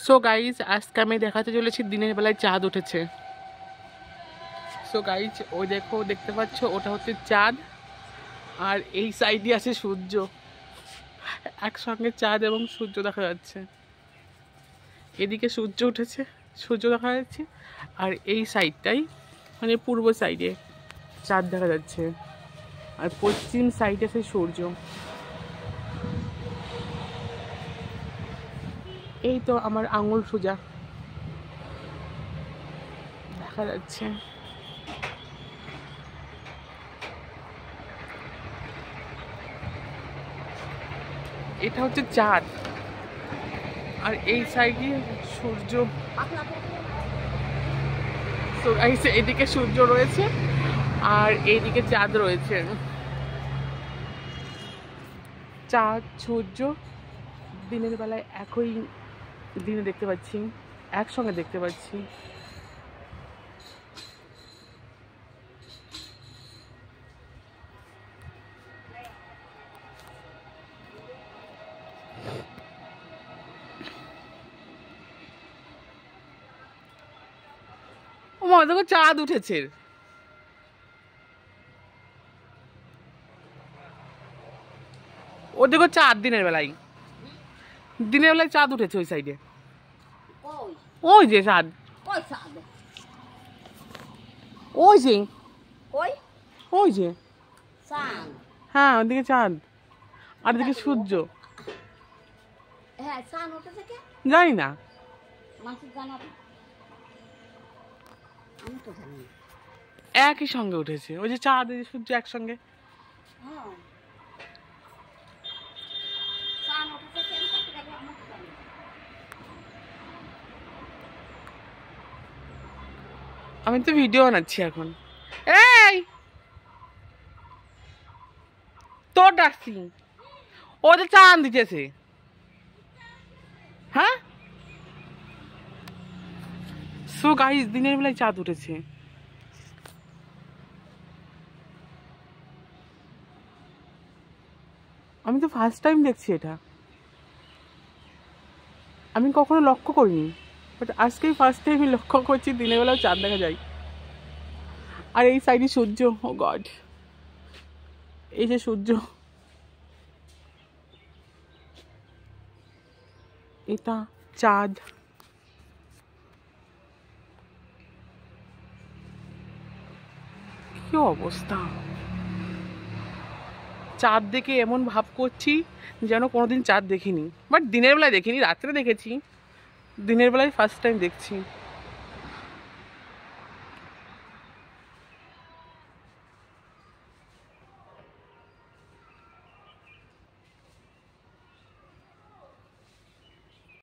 So guys আজকে আমি দেখাতে চলেছি দিনের বেলায় চাঁদ উঠেছে। সো গাইজ ওই দেখো, দেখতে পাচ্ছ ওটা হচ্ছে চাঁদ, আর এই সাইডে আছে সূর্য। একসঙ্গে চাঁদ এবং সূর্য দেখা যাচ্ছে। এদিকে সূর্য উঠেছে, সূর্য দেখা যাচ্ছে, আর এই সাইডটাই মানে পূর্ব সাইডে চাঁদ দেখা যাচ্ছে, আর পশ্চিম সাইডে আছে সূর্য। এই তো আমার আঙুল সোজা দেখা যাচ্ছে। এটা হচ্ছে চাঁদ, আর এই সাইডে সূর্য। এদিকে সূর্য রয়েছে আর এইদিকে চাঁদ রয়েছে। চাঁদ সূর্য দিনের বেলায় একই দিনে দেখতে পাচ্ছি, একসঙ্গে দেখতে পাচ্ছি। ও মা, দেখো চাঁদ উঠেছে। ও দেখো চাঁদ দিনের বেলায়, দিনের বেলায় চাঁদ উঠেছে ওই সাইডে। ওই যে চাঁদ, ওই যে ওই যে হ্যাঁ, ওদিকে চাঁদ আর দিকে সূর্য। জানি না, একই সঙ্গে উঠেছে। ওই যে চাঁদ এই সূর্য একসঙ্গে। আমি তো ভিডিও বানাচ্ছি এখন। এই তোর ডাকছি, ও তো চাঁদ দিতেছে। হ্যাঁ, সো গাইস দিনের বেলায় চাঁদ উঠেছে। আমি তো ফার্স্ট টাইম দেখছি এটা, আমি কখনো লক্ষ্য করিনি, বাট আজকেই ফার্স্ট টাইম আমি লক্ষ্য করছি দিনের বেলাও চাঁদ দেখা যায়। আর এই সাইডে সূর্য। ও গড, এই যে সূর্য, এটা চাঁদ। কি অবস্থা, চাঁদ দেখে এমন ভাব করছি যেন কোনোদিন চাঁদ দেখিনি। বাট দিনের বেলায় দেখিনি, রাত্রে দেখেছি, দিনের বেলায় ফার্স্ট টাইম দেখছি।